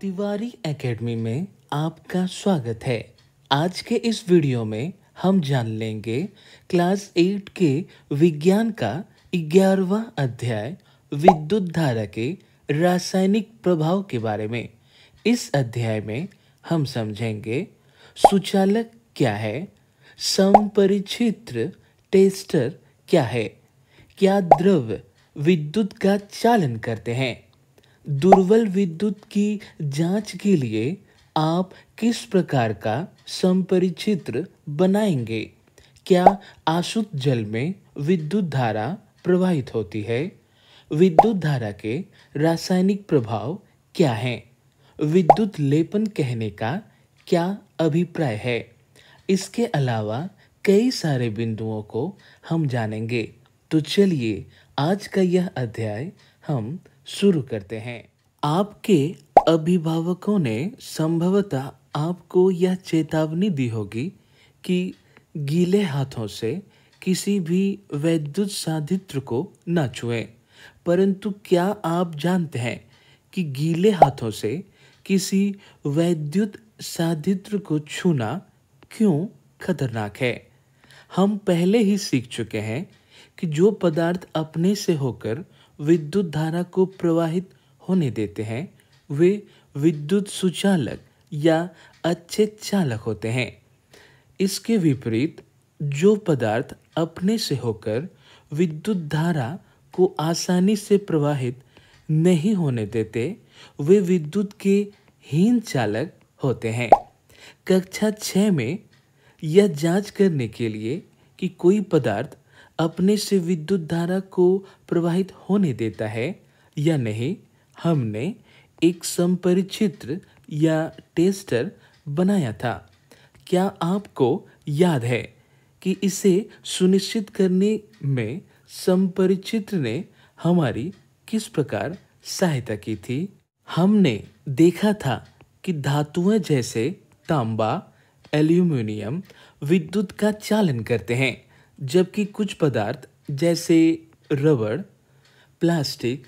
Tiwari academy में आपका स्वागत है। आज के इस वीडियो में हम जान लेंगे क्लास 8 के विज्ञान का 11वां अध्याय विद्युत धारा के रासायनिक प्रभाव के बारे में। इस अध्याय में हम समझेंगे सुचालक क्या है, समपरिचित्र टेस्टर क्या है, क्या द्रव विद्युत का चालन करते हैं, दुर्बल विद्युत की जांच के लिए आप किस प्रकार का समपरिचित्र बनाएंगे, क्या आसुत जल में विद्युत धारा प्रवाहित होती है, विद्युत धारा के रासायनिक प्रभाव क्या हैं, विद्युत लेपन कहने का क्या अभिप्राय है। इसके अलावा कई सारे बिंदुओं को हम जानेंगे। तो चलिए आज का यह अध्याय हम शुरू करते हैं। आपके अभिभावकों ने संभवतः आपको यह चेतावनी दी होगी कि गीले हाथों से किसी भी वैद्युत साधित्र को न छुएं। परंतु क्या आप जानते हैं कि गीले हाथों से किसी वैद्युत साधित्र को छूना क्यों खतरनाक है? हम पहले ही सीख चुके हैं कि जो पदार्थ अपने से होकर विद्युत धारा को प्रवाहित होने देते हैं वे विद्युत सुचालक या अच्छे चालक होते हैं। इसके विपरीत जो पदार्थ अपने से होकर विद्युत धारा को आसानी से प्रवाहित नहीं होने देते वे विद्युत के हीन चालक होते हैं। कक्षा 6 में यह जांच करने के लिए कि कोई पदार्थ अपने से विद्युत धारा को प्रवाहित होने देता है या नहीं, हमने एक समपरिचित्र या टेस्टर बनाया था। क्या आपको याद है कि इसे सुनिश्चित करने में समपरिचित्र ने हमारी किस प्रकार सहायता की थी? हमने देखा था कि धातुएं जैसे तांबा, एल्यूमीनियम विद्युत का चालन करते हैं, जबकि कुछ पदार्थ जैसे रबड़, प्लास्टिक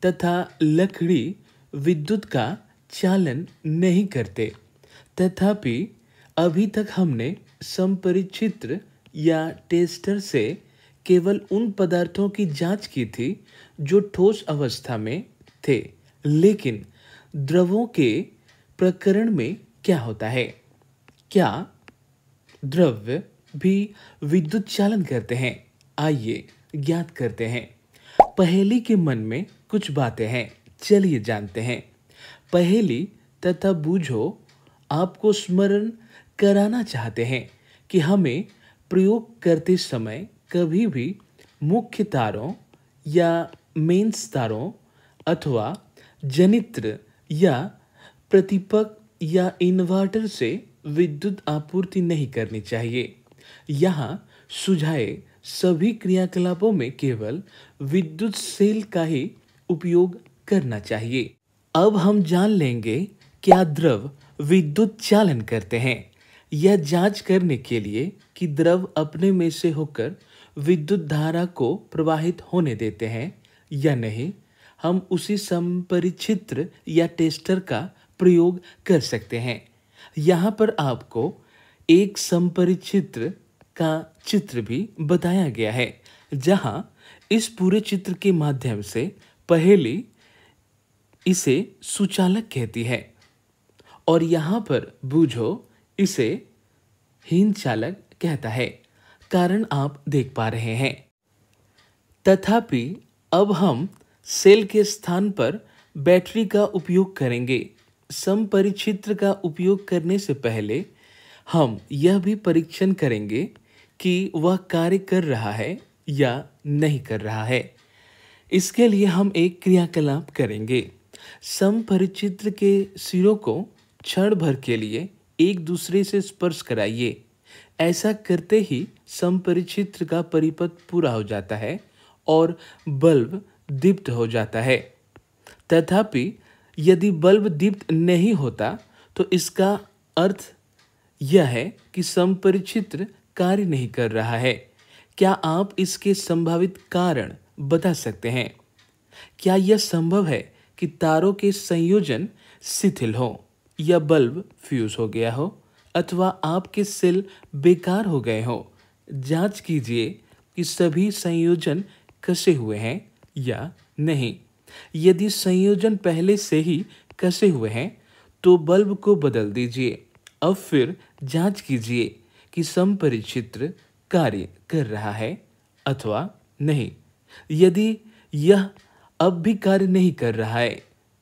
तथा लकड़ी विद्युत का चालन नहीं करते। तथापि अभी तक हमने समपरिचित्र या टेस्टर से केवल उन पदार्थों की जांच की थी जो ठोस अवस्था में थे। लेकिन द्रवों के प्रकरण में क्या होता है? क्या द्रव्य भी विद्युत चालन करते हैं? आइए ज्ञात करते हैं। पहेली के मन में कुछ बातें हैं, चलिए जानते हैं। पहेली तथा बूझो आपको स्मरण कराना चाहते हैं कि हमें प्रयोग करते समय कभी भी मुख्य तारों या मेंस तारों अथवा जनित्र या प्रतिपक या इन्वर्टर से विद्युत आपूर्ति नहीं करनी चाहिए। यहाँ सुझाए सभी क्रियाकलापों में केवल विद्युत सेल का ही उपयोग करना चाहिए। अब हम जान लेंगे क्या द्रव विद्युत चालन करते हैं। यह जांच करने के लिए कि द्रव अपने में से होकर विद्युत धारा को प्रवाहित होने देते हैं या नहीं, हम उसी समपरिचित्र या टेस्टर का प्रयोग कर सकते हैं। यहाँ पर आपको एक समपरिचित्र का चित्र भी बताया गया है, जहाँ इस पूरे चित्र के माध्यम से पहेली इसे सुचालक कहती है और यहाँ पर बूझो इसे हीन चालक कहता है। कारण आप देख पा रहे हैं। तथापि अब हम सेल के स्थान पर बैटरी का उपयोग करेंगे। समपरिचित्र का उपयोग करने से पहले हम यह भी परीक्षण करेंगे कि वह कार्य कर रहा है या नहीं कर रहा है। इसके लिए हम एक क्रियाकलाप करेंगे। समपरिचित्र के सिरों को क्षण भर के लिए एक दूसरे से स्पर्श कराइए। ऐसा करते ही समपरिचित्र का परिपथ पूरा हो जाता है और बल्ब दीप्त हो जाता है। तथापि यदि बल्ब दीप्त नहीं होता तो इसका अर्थ यह है कि समपरिचित्र कार्य नहीं कर रहा है। क्या आप इसके संभावित कारण बता सकते हैं? क्या यह संभव है कि तारों के संयोजन शिथिल हो या बल्ब फ्यूज हो गया हो अथवा आपके सेल बेकार हो गए हो। जांच कीजिए कि सभी संयोजन कसे हुए हैं या नहीं। यदि संयोजन पहले से ही कसे हुए हैं तो बल्ब को बदल दीजिए। अब फिर जांच कीजिए कि संपरिचित्र कार्य कर रहा है अथवा नहीं। यदि यह अब भी कार्य नहीं कर रहा है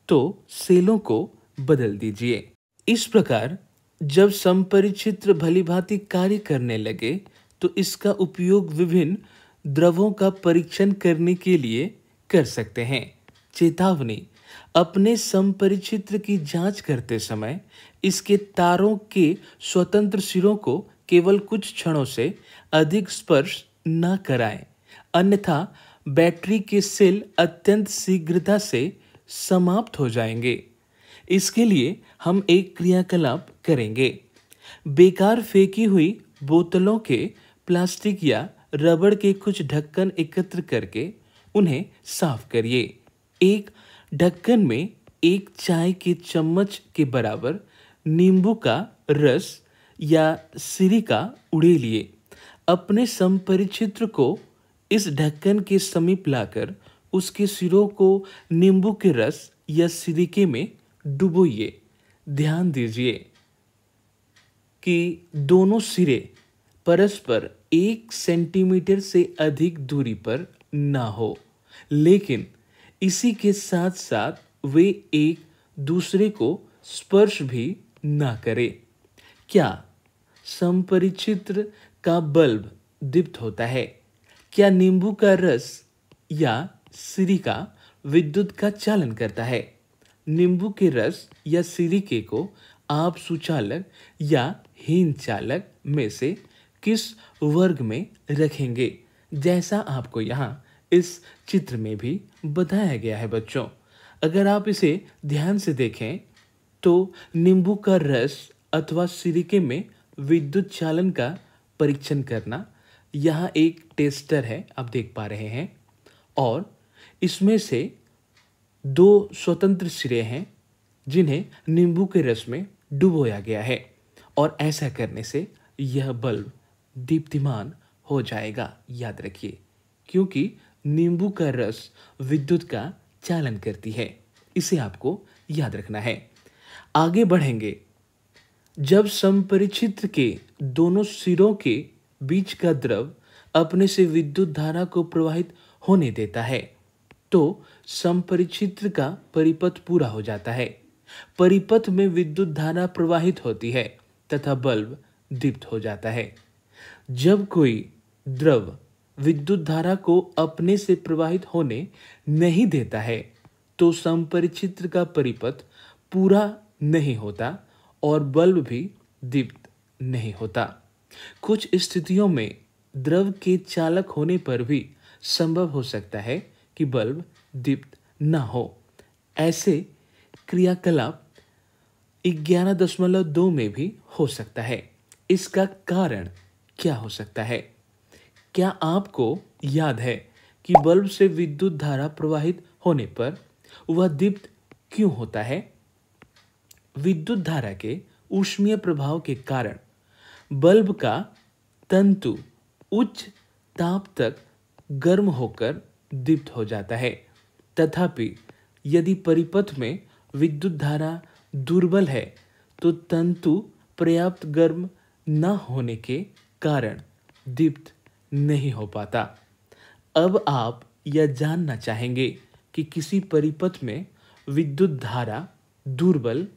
तो सेलों को बदल दीजिए। इस प्रकार जब संपरिचित्र भलीभांति कार्य करने लगे तो इसका उपयोग विभिन्न द्रवों का परीक्षण करने के लिए कर सकते हैं। चेतावनी, अपने संपरिचित्र की जांच करते समय इसके तारों के स्वतंत्र सिरों को केवल कुछ क्षणों से अधिक स्पर्श न कराएं, अन्यथा बैटरी के सेल अत्यंत शीघ्रता से समाप्त हो जाएंगे। इसके लिए हम एक क्रियाकलाप करेंगे। बेकार फेंकी हुई बोतलों के प्लास्टिक या रबड़ के कुछ ढक्कन एकत्र करके उन्हें साफ करिए। एक ढक्कन में एक चाय के चम्मच के बराबर नींबू का रस या सिरका उड़ेलिए। अपने संपरिचित्र को इस ढक्कन के समीप लाकर उसके सिरों को नींबू के रस या सिरके में डुबोइए। ध्यान दीजिए कि दोनों सिरे परस्पर 1 सेंटीमीटर से अधिक दूरी पर ना हो, लेकिन इसी के साथ साथ वे एक दूसरे को स्पर्श भी ना करें। क्या संपरिचित्र का बल्ब दीप्त होता है? क्या नींबू का रस या सिरका विद्युत का चालन करता है? नींबू के रस या सिरके को आप सुचालक या हीन चालक में से किस वर्ग में रखेंगे, जैसा आपको यहाँ इस चित्र में भी बताया गया है। बच्चों, अगर आप इसे ध्यान से देखें तो नींबू का रस अथवा सिरके में विद्युत चालन का परीक्षण करना, यहाँ एक टेस्टर है, आप देख पा रहे हैं, और इसमें से 2 स्वतंत्र सिरे हैं जिन्हें नींबू के रस में डुबोया गया है, और ऐसा करने से यह बल्ब दीप्तिमान हो जाएगा। याद रखिए, क्योंकि नींबू का रस विद्युत का चालन करती है, इसे आपको याद रखना है। आगे बढ़ेंगे। जब संपरिचित्र के दोनों सिरों के बीच का द्रव अपने से विद्युत धारा को प्रवाहित होने देता है तो संपरिचित्र का परिपथ पूरा हो जाता है। परिपथ में विद्युत धारा प्रवाहित होती है तथा बल्ब दीप्त हो जाता है। जब कोई द्रव विद्युत धारा को अपने से प्रवाहित होने नहीं देता है तो संपरिचित्र का परिपथ पूरा नहीं होता और बल्ब भी दीप्त नहीं होता। कुछ स्थितियों में द्रव के चालक होने पर भी संभव हो सकता है कि बल्ब दीप्त न हो। ऐसे क्रियाकलाप 11.2 में भी हो सकता है। इसका कारण क्या हो सकता है? क्या आपको याद है कि बल्ब से विद्युत धारा प्रवाहित होने पर वह दीप्त क्यों होता है? विद्युत धारा के ऊष्मीय प्रभाव के कारण बल्ब का तंतु उच्च ताप तक गर्म होकर दीप्त हो जाता है। तथापि यदि परिपथ में विद्युत धारा दुर्बल है तो तंतु पर्याप्त गर्म न होने के कारण दीप्त नहीं हो पाता। अब आप यह जानना चाहेंगे कि किसी परिपथ में विद्युत धारा दुर्बल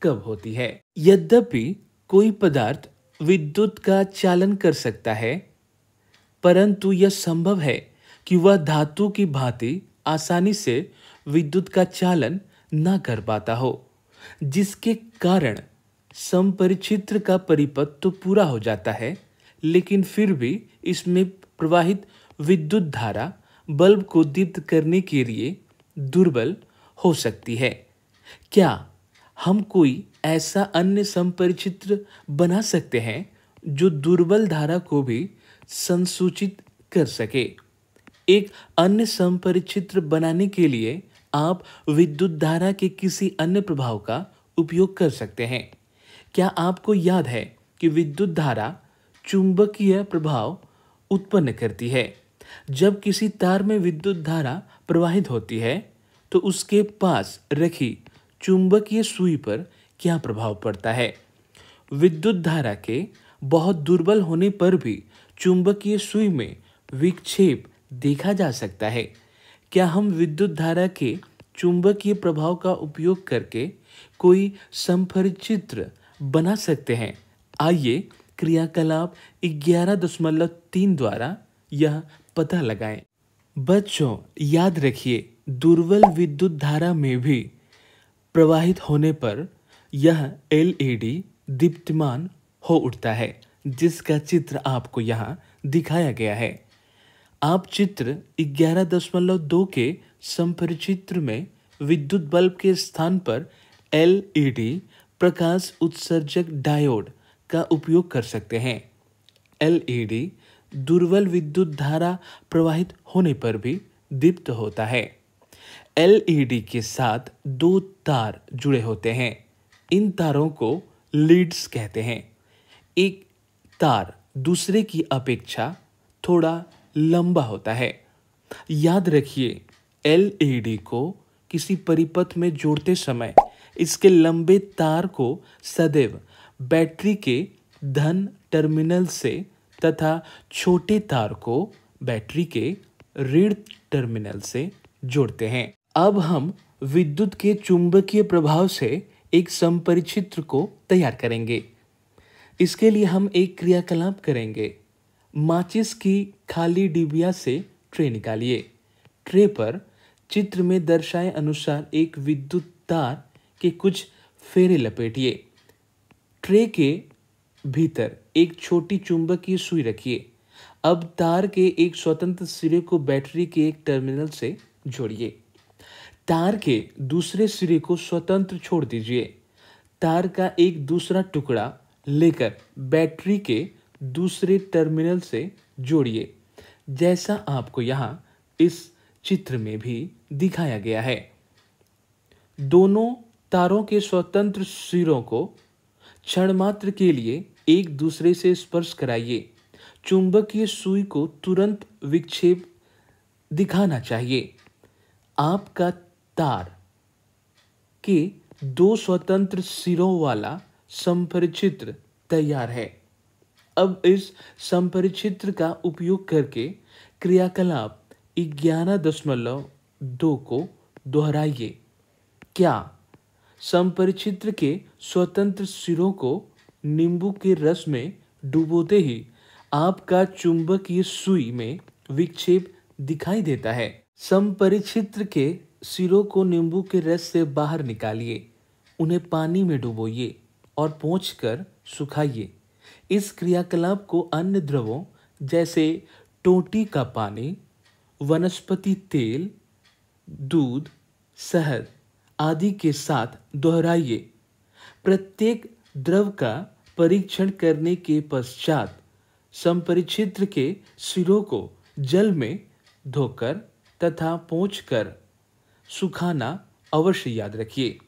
कब होती है। यद्यपि कोई पदार्थ विद्युत का चालन कर सकता है, परंतु यह संभव है कि वह धातु की भांति आसानी से विद्युत का चालन न कर पाता हो, जिसके कारण संपरिचित्र का परिपथ तो पूरा हो जाता है, लेकिन फिर भी इसमें प्रवाहित विद्युत धारा बल्ब को दीप्त करने के लिए दुर्बल हो सकती है। क्या हम कोई ऐसा अन्य संपरिचित्र बना सकते हैं जो दुर्बल धारा को भी संसूचित कर सके? एक अन्य संपरिचित्र बनाने के लिए आप विद्युत धारा के किसी अन्य प्रभाव का उपयोग कर सकते हैं। क्या आपको याद है कि विद्युत धारा चुंबकीय प्रभाव उत्पन्न करती है? जब किसी तार में विद्युत धारा प्रवाहित होती है तो उसके पास रखी चुंबकीय सुई पर क्या प्रभाव पड़ता है? विद्युत धारा के बहुत दुर्बल होने पर भी चुंबकीय सुई में विक्षेप देखा जा सकता है। क्या हम विद्युत धारा के चुंबकीय प्रभाव का उपयोग करके कोई संपरिचित्र बना सकते हैं? आइए क्रियाकलाप 11.3 द्वारा यह पता लगाएं। बच्चों, याद रखिए, दुर्बल विद्युत धारा में भी प्रवाहित होने पर यह एलईडी दीप्तिमान हो उठता है, जिसका चित्र आपको यहाँ दिखाया गया है। आप चित्र 11.2 के संपरिचित्र में विद्युत बल्ब के स्थान पर एलईडी प्रकाश उत्सर्जक डायोड का उपयोग कर सकते हैं। एलईडी दुर्बल विद्युत धारा प्रवाहित होने पर भी दीप्त होता है। एलईडी के साथ दो तार जुड़े होते हैं। इन तारों को लीड्स कहते हैं। एक तार दूसरे की अपेक्षा थोड़ा लंबा होता है। याद रखिए, एलईडी को किसी परिपथ में जोड़ते समय इसके लंबे तार को सदैव बैटरी के धन टर्मिनल से तथा छोटे तार को बैटरी के ऋण टर्मिनल से जोड़ते हैं। अब हम विद्युत के चुंबकीय प्रभाव से एक संपरिचित्र को तैयार करेंगे। इसके लिए हम एक क्रियाकलाप करेंगे। माचिस की खाली डिबिया से ट्रे निकालिए। ट्रे पर चित्र में दर्शाए अनुसार एक विद्युत तार के कुछ फेरे लपेटिए। ट्रे के भीतर एक छोटी चुंबकीय सुई रखिए। अब तार के एक स्वतंत्र सिरे को बैटरी के एक टर्मिनल से जोड़िए। तार के दूसरे सिरे को स्वतंत्र छोड़ दीजिए। तार का एक दूसरा टुकड़ा लेकर बैटरी के दूसरे टर्मिनल से जोड़िए, जैसा आपको यहाँ इस चित्र में भी दिखाया गया है। दोनों तारों के स्वतंत्र सिरों को क्षण मात्र के लिए एक दूसरे से स्पर्श कराइए। चुंबकीय सुई को तुरंत विक्षेप दिखाना चाहिए। आपका तार के दो स्वतंत्र सिरों वाला संपरिचित्र तैयार है। अब इस संपरिचित्र का उपयोग करके क्रियाकलाप 11.2 को दोहराइए। क्या संपरिचित्र के स्वतंत्र सिरों को नींबू के रस में डुबोते ही आपका चुंबकीय सुई में विक्षेप दिखाई देता है? संपरिचित्र के सिरों को नींबू के रस से बाहर निकालिए, उन्हें पानी में डुबोइए और पोंछकर सुखाइए। इस क्रियाकलाप को अन्य द्रवों जैसे टोटी का पानी, वनस्पति तेल, दूध, शहद आदि के साथ दोहराइए। प्रत्येक द्रव का परीक्षण करने के पश्चात संपरिचित्र के सिरों को जल में धोकर तथा पोंछकर सुखाना अवश्य याद रखिए।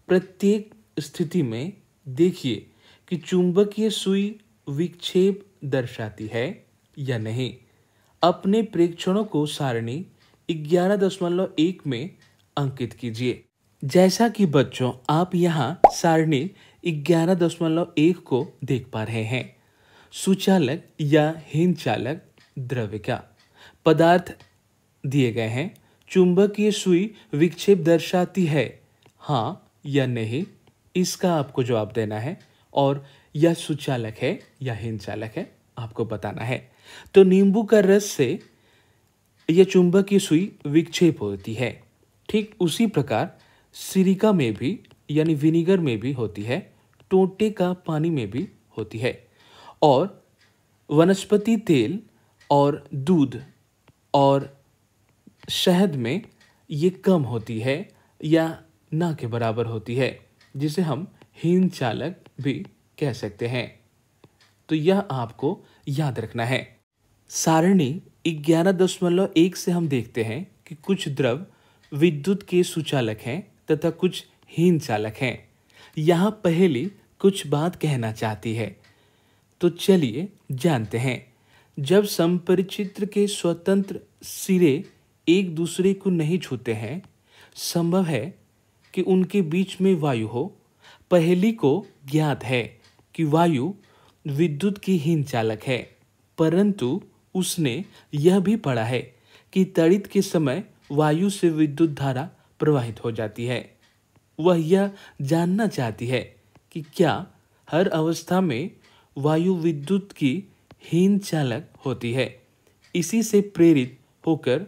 प्रत्येक स्थिति में देखिए कि चुंबकीय सुई विक्षेप दर्शाती है या नहीं। अपने प्रेक्षणों को सारणी 11.1 में अंकित कीजिए। जैसा कि बच्चों आप यहाँ सारणी 11.1 को देख पा रहे हैं। सुचालक या हीन चालक द्रव्य का पदार्थ दिए गए हैं। चुंबकीय सुई विक्षेप दर्शाती है, हाँ या नहीं, इसका आपको जवाब देना है। और यह सुचालक है या हीन चालक है, आपको बताना है। तो नींबू का रस से यह चुंबकीय सुई विक्षेप होती है। ठीक उसी प्रकार सिरिका में भी यानी विनीगर में भी होती है, टोटे का पानी में भी होती है, और वनस्पति तेल और दूध और शहद में ये कम होती है या ना के बराबर होती है, जिसे हम हीन चालक भी कह सकते हैं। तो यह आपको याद रखना है। सारणी 11.1 से हम देखते हैं कि कुछ द्रव विद्युत के सुचालक हैं तथा कुछ हीन चालक हैं। यहाँ पहली कुछ बात कहना चाहती है, तो चलिए जानते हैं। जब संपरिचित्र के स्वतंत्र सिरे एक दूसरे को नहीं छूते हैं, संभव है कि उनके बीच में वायु हो। पहली को ज्ञात है कि वायु विद्युत की हीन चालक है, परंतु उसने यह भी पढ़ा है कि तड़ित के समय वायु से विद्युत धारा प्रवाहित हो जाती है। वह यह जानना चाहती है कि क्या हर अवस्था में वायु विद्युत की हीन चालक होती है। इसी से प्रेरित होकर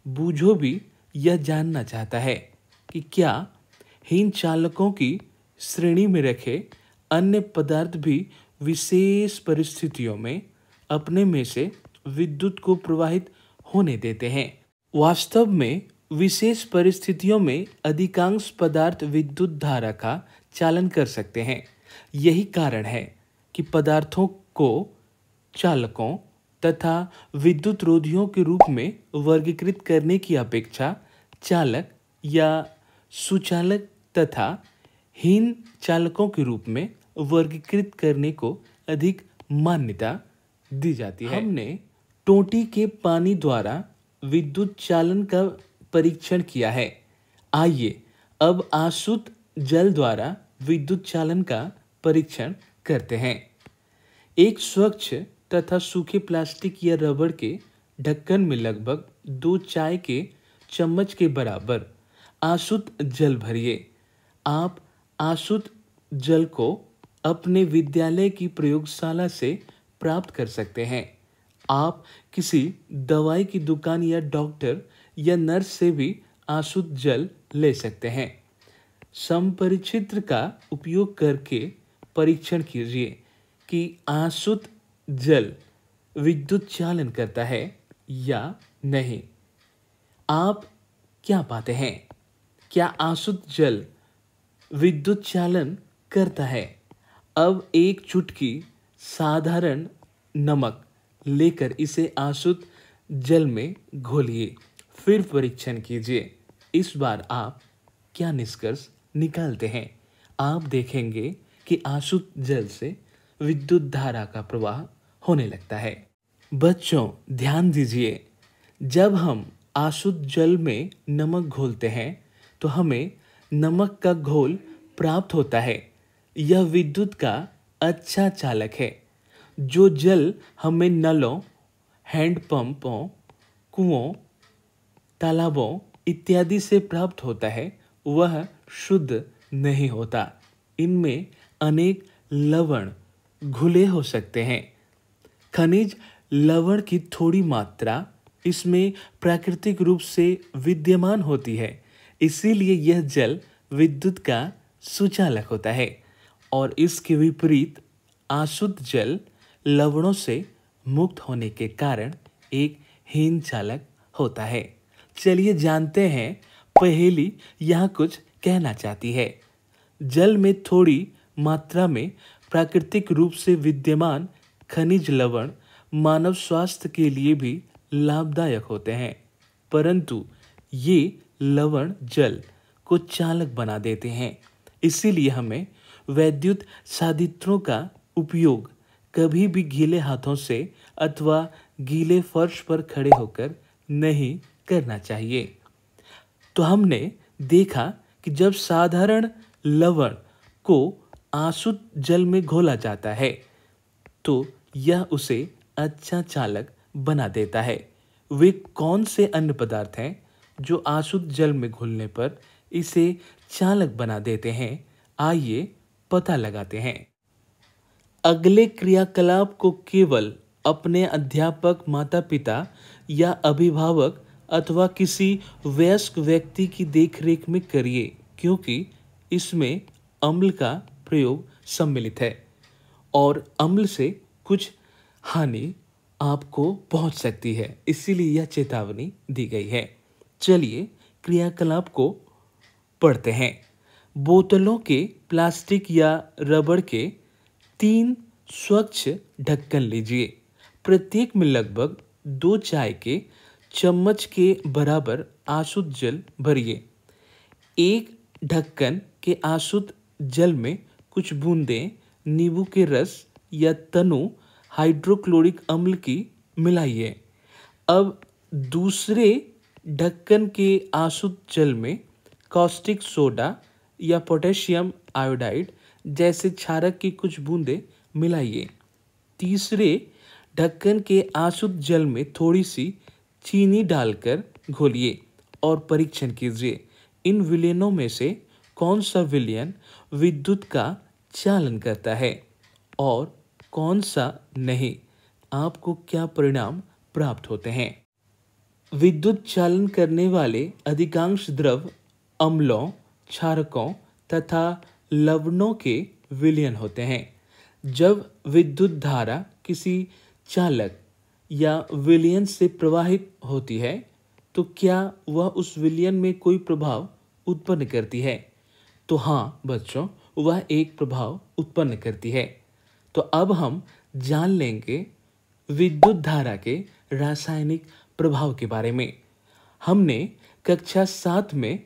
बूझो भी यह जानना चाहता है कि क्या हीन चालकों की श्रेणी में रखे अन्य पदार्थ भी विशेष परिस्थितियों में अपने में से विद्युत को प्रवाहित होने देते हैं। वास्तव में विशेष परिस्थितियों में अधिकांश पदार्थ विद्युत धारा का चालन कर सकते हैं। यही कारण है कि पदार्थों को चालकों तथा विद्युत रोधियों के रूप में वर्गीकृत करने की अपेक्षा चालक या सुचालक तथा हीन चालकों के रूप में वर्गीकृत करने को अधिक मान्यता दी जाती है। हमने टोंटी के पानी द्वारा विद्युत चालन का परीक्षण किया है। आइए अब आसुत जल द्वारा विद्युत चालन का परीक्षण करते हैं। एक स्वच्छ तथा सूखे प्लास्टिक या रबड़ के ढक्कन में लगभग 2 चाय के चम्मच के बराबर आसुत जल भरिए। आप आसुत जल को अपने विद्यालय की प्रयोगशाला से प्राप्त कर सकते हैं। आप किसी दवाई की दुकान या डॉक्टर या नर्स से भी आसुत जल ले सकते हैं। संपरिचित्र का उपयोग करके परीक्षण कीजिए कि आसुत जल विद्युत चालन करता है या नहीं। आप क्या पाते हैं? क्या आसुत जल विद्युत चालन करता है? अब एक चुटकी साधारण नमक लेकर इसे आसुत जल में घोलिए, फिर परीक्षण कीजिए। इस बार आप क्या निष्कर्ष निकालते हैं? आप देखेंगे कि आसुत जल से विद्युत धारा का प्रवाह होने लगता है। बच्चों ध्यान दीजिए, जब हम आसुत जल में नमक घोलते हैं तो हमें नमक का घोल प्राप्त होता है। यह विद्युत का अच्छा चालक है। जो जल हमें नलों, हैंडपंपों, कुओं, तालाबों इत्यादि से प्राप्त होता है वह शुद्ध नहीं होता। इनमें अनेक लवण घुले हो सकते हैं। खनिज लवण की थोड़ी मात्रा इसमें प्राकृतिक रूप से विद्यमान होती है, इसीलिए यह जल विद्युत का सुचालक होता है। और इसके विपरीत आसुत जल लवणों से मुक्त होने के कारण एक हीन चालक होता है। चलिए जानते हैं पहेली यहाँ कुछ कहना चाहती है। जल में थोड़ी मात्रा में प्राकृतिक रूप से विद्यमान खनिज लवण मानव स्वास्थ्य के लिए भी लाभदायक होते हैं, परंतु ये लवण जल को चालक बना देते हैं। इसीलिए हमें वैद्युत साधित्रों का उपयोग कभी भी गीले हाथों से अथवा गीले फर्श पर खड़े होकर नहीं करना चाहिए। तो हमने देखा कि जब साधारण लवण को आसुत जल में घोला जाता है तो यह उसे अच्छा चालक बना देता है। वे कौन से अन्य पदार्थ हैं जो आसुत जल में घुलने पर इसे चालक बना देते हैं? आइए पता लगाते हैं। अगले क्रियाकलाप को केवल अपने अध्यापक, माता पिता या अभिभावक अथवा किसी वयस्क व्यक्ति की देखरेख में करिए, क्योंकि इसमें अम्ल का प्रयोग सम्मिलित है और अम्ल से कुछ हानि आपको पहुंच सकती है, इसीलिए यह चेतावनी दी गई है। चलिए क्रियाकलाप को पढ़ते हैं। बोतलों के प्लास्टिक या रबड़ के 3 स्वच्छ ढक्कन लीजिए। प्रत्येक में लगभग 2 चाय के चम्मच के बराबर आशुद्ध जल भरिए। एक ढक्कन के आशुद्ध जल में कुछ बूंदें नींबू के रस या तनु हाइड्रोक्लोरिक अम्ल की मिलाइए। अब दूसरे ढक्कन के आशुद्ध जल में कॉस्टिक सोडा या पोटेशियम आयोडाइड जैसे क्षारक की कुछ बूंदें मिलाइए। तीसरे ढक्कन के अशुद्ध जल में थोड़ी सी चीनी डालकर घोलिए और परीक्षण कीजिए इन विलयनों में से कौन सा विलयन विद्युत का चालन करता है और कौन सा नहीं। आपको क्या परिणाम प्राप्त होते हैं। विद्युत चालन करने वाले अधिकांश द्रव अम्लों, क्षारकों तथा लवणों के विलयन होते हैं। जब विद्युत धारा किसी चालक या विलयन से प्रवाहित होती है तो क्या वह उस विलयन में कोई प्रभाव उत्पन्न करती है। तो हाँ बच्चों, वह एक प्रभाव उत्पन्न करती है। तो अब हम जान लेंगे विद्युत धारा के रासायनिक प्रभाव के बारे में। हमने कक्षा 7 में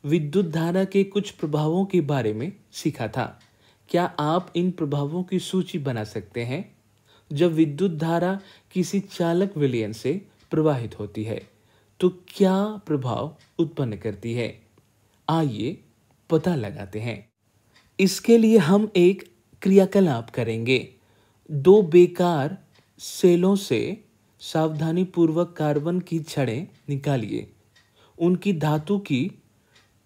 विद्युत धारा के कुछ प्रभावों के बारे में सीखा था। क्या आप इन प्रभावों की सूची बना सकते हैं। जब विद्युत धारा किसी चालक विलयन से प्रवाहित होती है तो क्या प्रभाव उत्पन्न करती है। आइए पता लगाते हैं। इसके लिए हम एक क्रियाकलाप करेंगे। दो बेकार सेलों से सावधानीपूर्वक कार्बन की छड़ें निकालिए। उनकी धातु की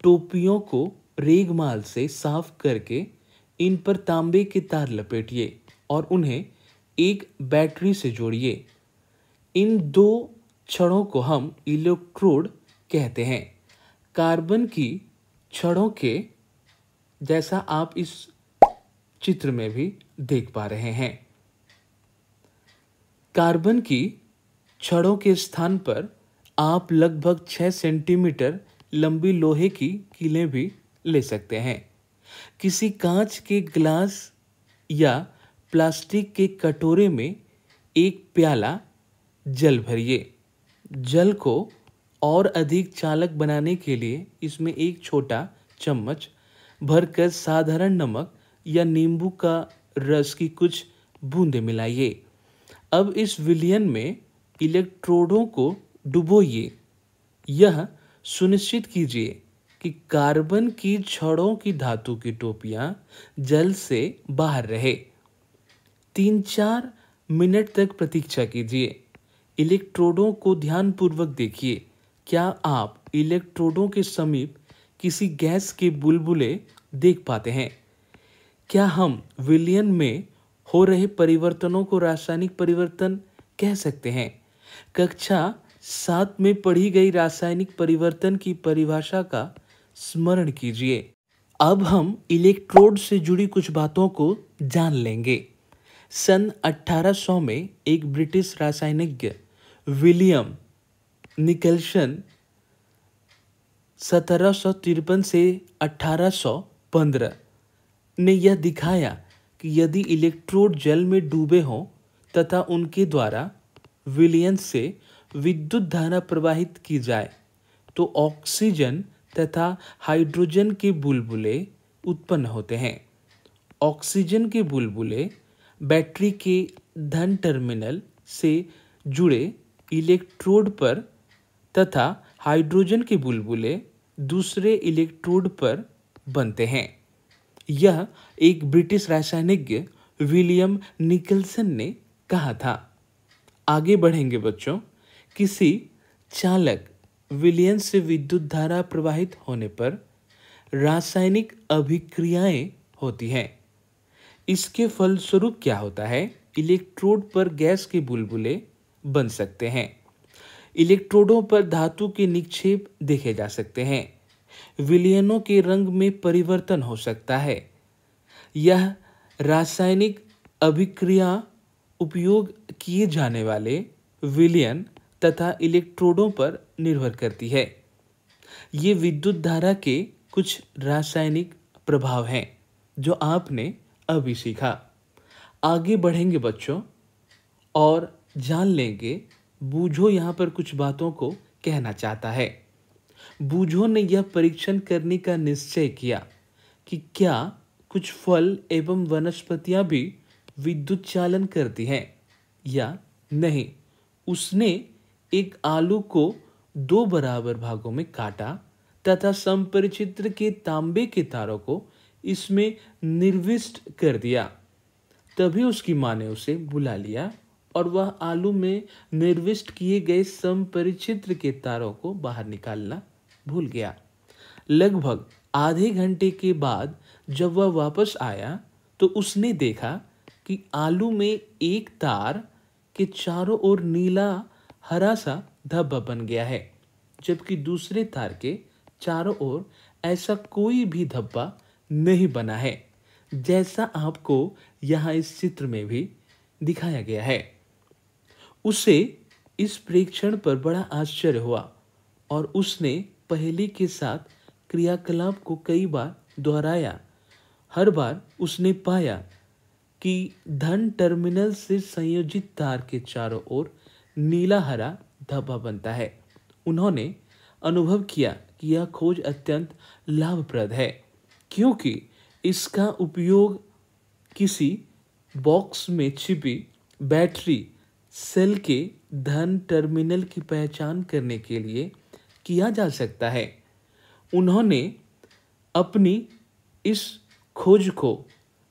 टोपियों को रेगमाल से साफ करके इन पर तांबे के तार लपेटिए और उन्हें एक बैटरी से जोड़िए। इन दो छड़ों को हम इलेक्ट्रोड कहते हैं। कार्बन की छड़ों के जैसा आप इस चित्र में भी देख पा रहे हैं। कार्बन की छड़ों के स्थान पर आप लगभग 6 सेंटीमीटर लंबी लोहे की कीलें भी ले सकते हैं। किसी कांच के ग्लास या प्लास्टिक के कटोरे में एक प्याला जल भरिए। जल को और अधिक चालक बनाने के लिए इसमें एक छोटा चम्मच भरकर साधारण नमक या नींबू का रस की कुछ बूंदें मिलाइए। अब इस विलयन में इलेक्ट्रोडों को डुबोइए। यह सुनिश्चित कीजिए कि कार्बन की छड़ों की धातु की टोपियां जल से बाहर रहे। 3-4 मिनट तक प्रतीक्षा कीजिए। इलेक्ट्रोडों को ध्यानपूर्वक देखिए। क्या आप इलेक्ट्रोडों के समीप किसी गैस के बुलबुले देख पाते हैं। क्या हम विलयन में हो रहे परिवर्तनों को रासायनिक परिवर्तन कह सकते हैं। कक्षा 7 में पढ़ी गई रासायनिक परिवर्तन की परिभाषा का स्मरण कीजिए। अब हम इलेक्ट्रोड से जुड़ी कुछ बातों को जान लेंगे। सन 1800 में एक ब्रिटिश रासायनिज्ञ विलियम निकलसन 1753 से 1815 ने यह दिखाया कि यदि इलेक्ट्रोड जल में डूबे हों तथा उनके द्वारा विलयन से विद्युत धारा प्रवाहित की जाए तो ऑक्सीजन तथा हाइड्रोजन के बुलबुले उत्पन्न होते हैं। ऑक्सीजन के बुलबुले बैटरी के धन टर्मिनल से जुड़े इलेक्ट्रोड पर तथा हाइड्रोजन के बुलबुले दूसरे इलेक्ट्रोड पर बनते हैं। यह एक ब्रिटिश रासायनिज्ञ विलियम निकलसन ने कहा था। आगे बढ़ेंगे बच्चों। किसी चालक विलयन से विद्युत धारा प्रवाहित होने पर रासायनिक अभिक्रियाएं होती हैं। इसके फलस्वरूप क्या होता है, इलेक्ट्रोड पर गैस के बुलबुले बन सकते हैं। इलेक्ट्रोडों पर धातु के निक्षेप देखे जा सकते हैं। विलयनों के रंग में परिवर्तन हो सकता है। यह रासायनिक अभिक्रिया उपयोग किए जाने वाले विलयन तथा इलेक्ट्रोडों पर निर्भर करती है। ये विद्युत धारा के कुछ रासायनिक प्रभाव हैं जो आपने अभी सीखा। आगे बढ़ेंगे बच्चों और जान लेंगे बूझो यहाँ पर कुछ बातों को कहना चाहता है। बूझो ने यह परीक्षण करने का निश्चय किया कि क्या कुछ फल एवं वनस्पतियां भी विद्युत चालन करती हैं या नहीं। उसने एक आलू को दो बराबर भागों में काटा तथा संपरिचित्र के तांबे के तारों को इसमें निर्विष्ट कर दिया। तभी उसकी माँ ने उसे बुला लिया और वह आलू में निर्विष्ट किए गए संपरिचित्र के तारों को बाहर निकालना भूल गया। लगभग आधे घंटे के बाद जब वह वापस आया तो उसने देखा कि आलू में एक तार के चारों ओर नीला हरा सा धब्बा बन गया है, जबकि दूसरे तार के चारों ओर ऐसा कोई भी धब्बा नहीं बना है, जैसा आपको यहाँ इस चित्र में भी दिखाया गया है। उसे इस प्रेक्षण पर बड़ा आश्चर्य हुआ और उसने पहेली के साथ क्रियाकलाप को कई बार दोहराया। हर बार उसने पाया कि धन टर्मिनल से संयोजित तार के चारों ओर नीला हरा धब्बा बनता है। उन्होंने अनुभव किया कि यह खोज अत्यंत लाभप्रद है, क्योंकि इसका उपयोग किसी बॉक्स में छिपी बैटरी सेल के धन टर्मिनल की पहचान करने के लिए किया जा सकता है। उन्होंने अपनी इस खोज को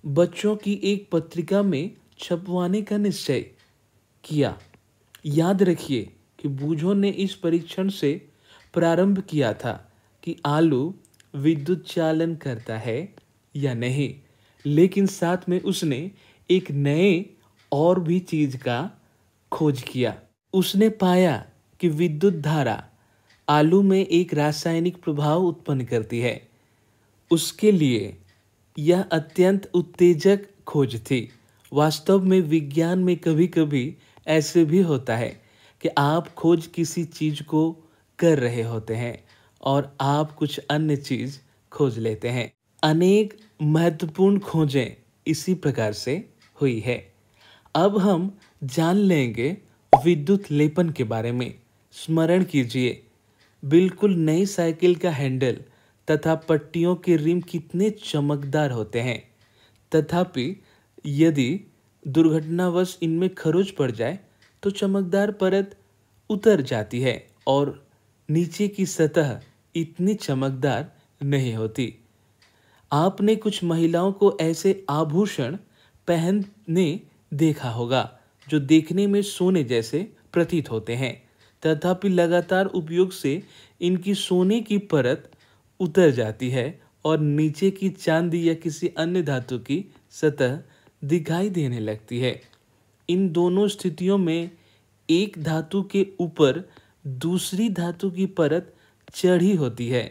बच्चों की एक पत्रिका में छपवाने का निश्चय किया। याद रखिए कि बूझो ने इस परीक्षण से प्रारंभ किया था कि आलू विद्युत चालन करता है या नहीं, लेकिन साथ में उसने एक नए और भी चीज का खोज किया। उसने पाया कि विद्युत धारा आलू में एक रासायनिक प्रभाव उत्पन्न करती है। उसके लिए यह अत्यंत उत्तेजक खोज थी। वास्तव में विज्ञान में कभी कभी ऐसे भी होता है कि आप खोज किसी चीज को कर रहे होते हैं और आप कुछ अन्य चीज खोज लेते हैं। अनेक महत्वपूर्ण खोजें इसी प्रकार से हुई है। अब हम जान लेंगे विद्युत लेपन के बारे में। स्मरण कीजिए, बिल्कुल नई साइकिल का हैंडल तथा पट्टियों के रिम कितने चमकदार होते हैं, तथापि यदि दुर्घटनावश इनमें खरोंच पड़ जाए तो चमकदार परत उतर जाती है और नीचे की सतह इतनी चमकदार नहीं होती। आपने कुछ महिलाओं को ऐसे आभूषण पहनने देखा होगा जो देखने में सोने जैसे प्रतीत होते हैं, तथापि लगातार उपयोग से इनकी सोने की परत उतर जाती है और नीचे की चांदी या किसी अन्य धातु की सतह दिखाई देने लगती है। इन दोनों स्थितियों में एक धातु के ऊपर दूसरी धातु की परत चढ़ी होती है।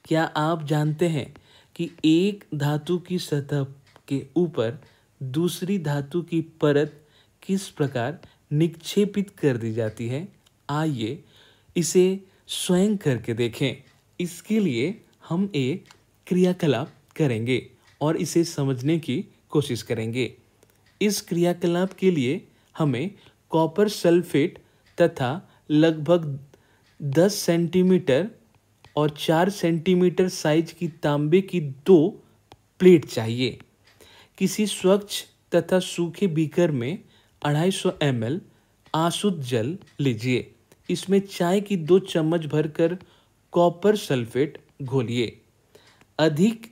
क्या आप जानते हैं कि एक धातु की सतह के ऊपर दूसरी धातु की परत किस प्रकार निक्षेपित कर दी जाती है? आइए इसे स्वयं करके देखें। इसके लिए हम एक क्रियाकलाप करेंगे और इसे समझने की कोशिश करेंगे। इस क्रियाकलाप के लिए हमें कॉपर सल्फेट तथा लगभग 10 सेंटीमीटर और 4 सेंटीमीटर साइज की तांबे की 2 प्लेट चाहिए। किसी स्वच्छ तथा सूखे बीकर में 250 ml आशुद्ध जल लीजिए। इसमें चाय की 2 चम्मच भरकर कॉपर सल्फेट घोलिए। अधिक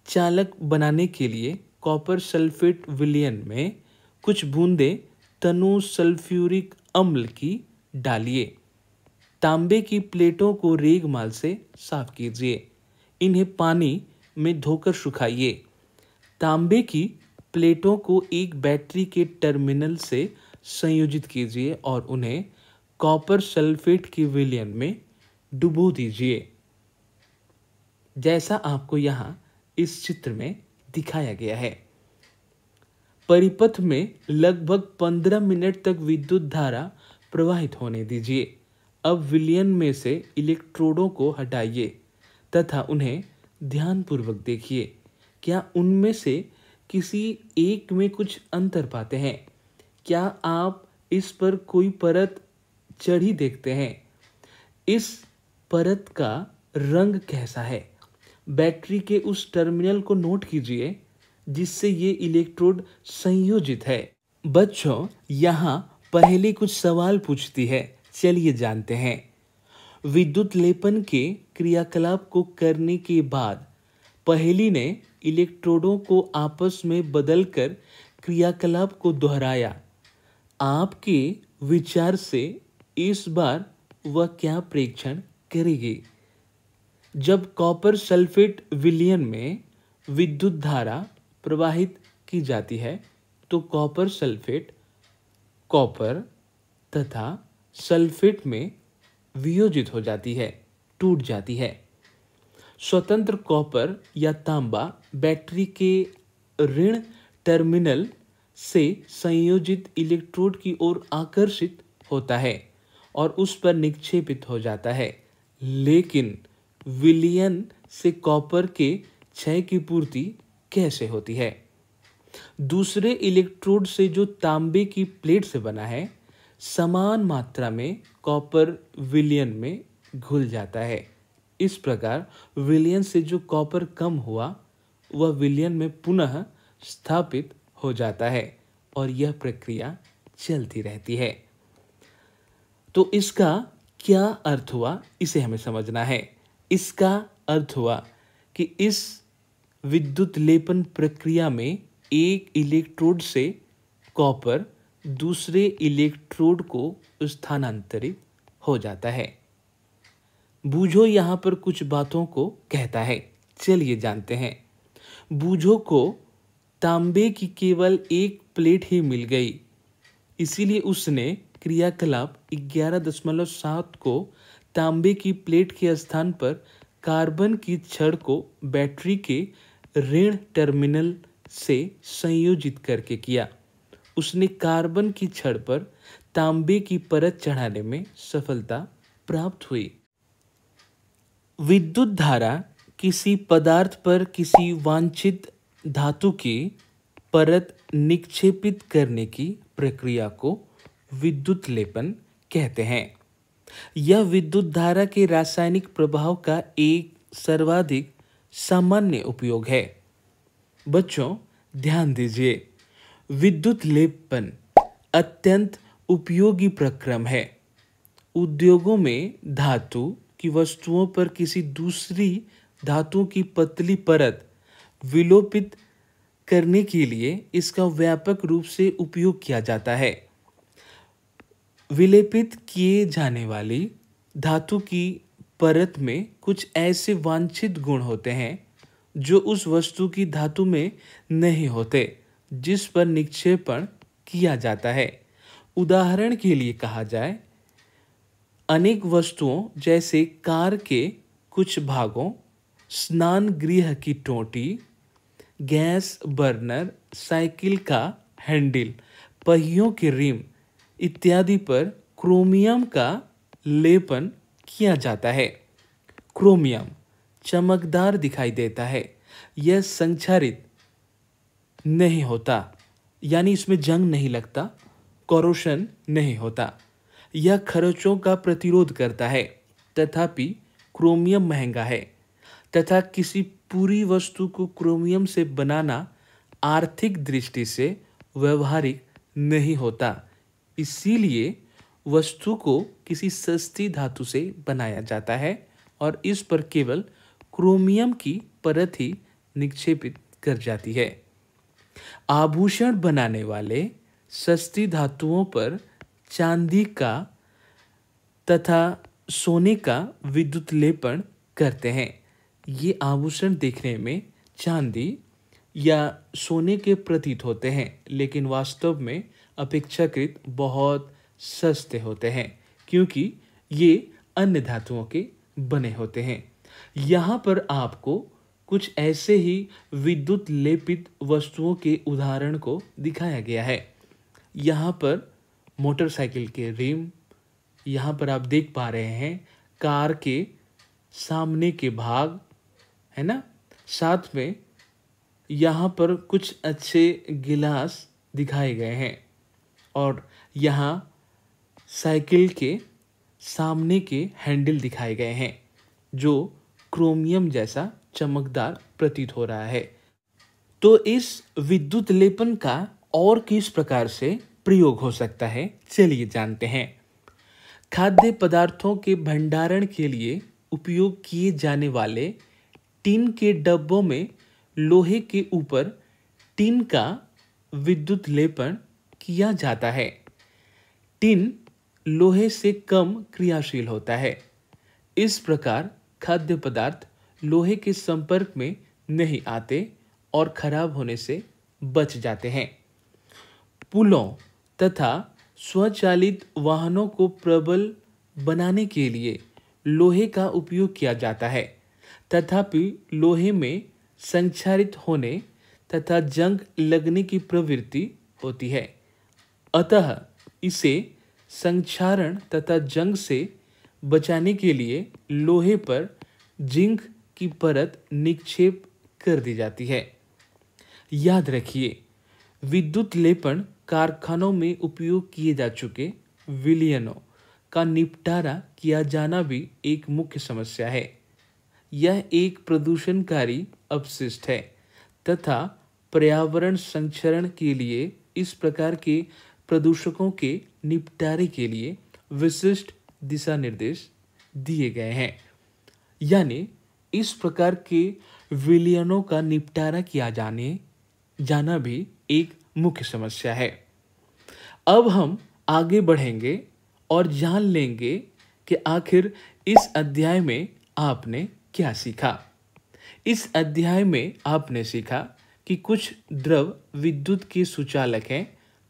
चालक बनाने के लिए कॉपर सल्फेट विलयन में कुछ बूंदें तनु सल्फ्यूरिक अम्ल की डालिए। तांबे की प्लेटों को रेगमाल से साफ कीजिए। इन्हें पानी में धोकर सुखाइए। तांबे की प्लेटों को एक बैटरी के टर्मिनल से संयोजित कीजिए और उन्हें कॉपर सल्फेट के विलयन में डुबो दीजिए, जैसा आपको यहाँ इस चित्र में दिखाया गया है। परिपथ में लगभग 15 मिनट तक विद्युत धारा प्रवाहित होने दीजिए। अब विलयन में से इलेक्ट्रोडों को हटाइए तथा उन्हें ध्यानपूर्वक देखिए। क्या उनमें से किसी एक में कुछ अंतर पाते हैं? क्या आप इस पर कोई परत चढ़ी देखते हैं। इस परत का रंग कैसा है? बैटरी के उस टर्मिनल को नोट कीजिए जिससे ये इलेक्ट्रोड संयोजित है। बच्चों, यहाँ पहले कुछ सवाल पूछती है, चलिए जानते हैं। विद्युत लेपन के क्रियाकलाप को करने के बाद पहेली ने इलेक्ट्रोडों को आपस में बदलकर क्रियाकलाप को दोहराया। आपके विचार से इस बार वह क्या प्रेक्षण करेगी? जब कॉपर सल्फेट विलयन में विद्युत धारा प्रवाहित की जाती है तो कॉपर सल्फेट कॉपर तथा सल्फेट में वियोजित हो जाती है, टूट जाती है। स्वतंत्र कॉपर या तांबा बैटरी के ऋण टर्मिनल से संयोजित इलेक्ट्रोड की ओर आकर्षित होता है और उस पर निक्षेपित हो जाता है, लेकिन विलयन से कॉपर के क्षय की पूर्ति कैसे होती है? दूसरे इलेक्ट्रोड से जो तांबे की प्लेट से बना है, समान मात्रा में कॉपर विलयन में घुल जाता है। इस प्रकार विलयन से जो कॉपर कम हुआ वह विलयन में पुनः स्थापित हो जाता है और यह प्रक्रिया चलती रहती है। तो इसका क्या अर्थ हुआ, इसे हमें समझना है। इसका अर्थ हुआ कि इस विद्युत लेपन प्रक्रिया में एक इलेक्ट्रोड से कॉपर दूसरे इलेक्ट्रोड को स्थानांतरित हो जाता है। बूझो यहाँ पर कुछ बातों को कहता है, चलिए जानते हैं। बूझो को तांबे की केवल एक प्लेट ही मिल गई, इसीलिए उसने क्रियाकलाप 11.7 को तांबे की प्लेट के स्थान पर कार्बन की छड़ को बैटरी के ऋण टर्मिनल से संयोजित करके किया। उसने कार्बन की छड़ पर तांबे की परत चढ़ाने में सफलता प्राप्त हुई। विद्युत धारा किसी पदार्थ पर किसी वांछित धातु की परत निक्षेपित करने की प्रक्रिया को विद्युत लेपन कहते हैं। यह विद्युत धारा के रासायनिक प्रभाव का एक सर्वाधिक सामान्य उपयोग है। बच्चों, ध्यान दीजिए, विद्युत लेपन अत्यंत उपयोगी प्रक्रम है। उद्योगों में धातु की वस्तुओं पर किसी दूसरी धातु की पतली परत विलोपित करने के लिए इसका व्यापक रूप से उपयोग किया जाता है। विलेपित किए जाने वाली धातु की परत में कुछ ऐसे वांछित गुण होते हैं जो उस वस्तु की धातु में नहीं होते जिस पर निक्षेपण किया जाता है। उदाहरण के लिए कहा जाए, अनेक वस्तुओं जैसे कार के कुछ भागों, स्नान गृह की टोंटी, गैस बर्नर, साइकिल का हैंडल, पहियों के रिम इत्यादि पर क्रोमियम का लेपन किया जाता है। क्रोमियम चमकदार दिखाई देता है, यह संक्षारित नहीं होता, यानी इसमें जंग नहीं लगता, कोरोशन नहीं होता। यह खर्चों का प्रतिरोध करता है, तथापि क्रोमियम महंगा है तथा किसी पूरी वस्तु को क्रोमियम से बनाना आर्थिक दृष्टि से व्यवहारिक नहीं होता। इसीलिए वस्तु को किसी सस्ती धातु से बनाया जाता है और इस पर केवल क्रोमियम की परत ही निक्षेपित कर जाती है। आभूषण बनाने वाले सस्ती धातुओं पर चांदी का तथा सोने का विद्युत लेपन करते हैं। ये आभूषण देखने में चांदी या सोने के प्रतीत होते हैं, लेकिन वास्तव में अपेक्षाकृत बहुत सस्ते होते हैं क्योंकि ये अन्य धातुओं के बने होते हैं। यहाँ पर आपको कुछ ऐसे ही विद्युत लेपित वस्तुओं के उदाहरण को दिखाया गया है। यहाँ पर मोटरसाइकिल के रिम, यहाँ पर आप देख पा रहे हैं कार के सामने के भाग, है ना। साथ में यहाँ पर कुछ अच्छे गिलास दिखाए गए हैं और यहाँ साइकिल के सामने के हैंडल दिखाए गए हैं जो क्रोमियम जैसा चमकदार प्रतीत हो रहा है। तो इस विद्युत लेपन का और किस प्रकार से प्रयोग हो सकता है, चलिए जानते हैं। खाद्य पदार्थों के भंडारण के लिए उपयोग किए जाने वाले टिन के डब्बों में लोहे के ऊपर टिन का विद्युत लेपन किया जाता है। टिन लोहे से कम क्रियाशील होता है। इस प्रकार खाद्य पदार्थ लोहे के संपर्क में नहीं आते और खराब होने से बच जाते हैं। पुलों तथा स्वचालित वाहनों को प्रबल बनाने के लिए लोहे का उपयोग किया जाता है, तथापि लोहे में संक्षारित होने तथा जंग लगने की प्रवृत्ति होती है। अतः इसे संक्षारण तथा जंग से बचाने के लिए लोहे पर जिंक की परत निक्षेप कर दी जाती है। याद रखिए, विद्युत लेपन कारखानों में उपयोग किए जा चुके विलयनों का निपटारा किया जाना भी एक मुख्य समस्या है। यह एक प्रदूषणकारी अपशिष्ट है तथा पर्यावरण संरक्षण के लिए इस प्रकार के प्रदूषकों के निपटारे के लिए विशिष्ट दिशा निर्देश दिए गए हैं। यानी इस प्रकार के विलयनों का निपटारा किया जाना भी एक मुख्य समस्या है। अब हम आगे बढ़ेंगे और जान लेंगे कि आखिर इस अध्याय में आपने क्या सीखा। इस अध्याय में आपने सीखा कि कुछ द्रव विद्युत के सुचालक हैं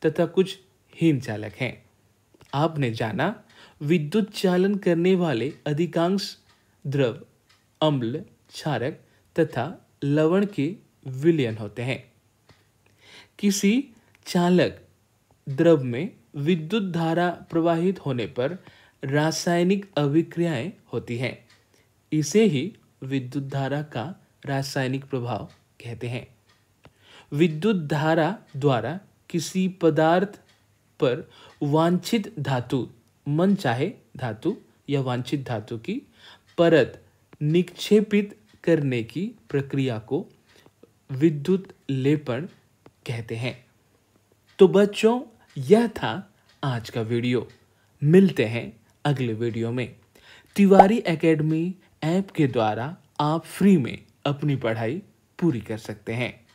तथा कुछ हीन चालक हैं। आपने जाना विद्युत चालन करने वाले अधिकांश द्रव अम्ल, क्षारक तथा लवण के विलयन होते हैं। किसी चालक द्रव में विद्युत धारा प्रवाहित होने पर रासायनिक अभिक्रियाएं होती हैं। इसे ही विद्युत धारा का रासायनिक प्रभाव कहते हैं। विद्युत धारा द्वारा किसी पदार्थ पर वांछित धातु, मनचाहे धातु या वांछित धातु की परत निक्षेपित करने की प्रक्रिया को विद्युत लेपन कहते हैं। तो बच्चों, यह था आज का वीडियो। मिलते हैं अगले वीडियो में। तिवारी एकेडमी ऐप के द्वारा आप फ्री में अपनी पढ़ाई पूरी कर सकते हैं।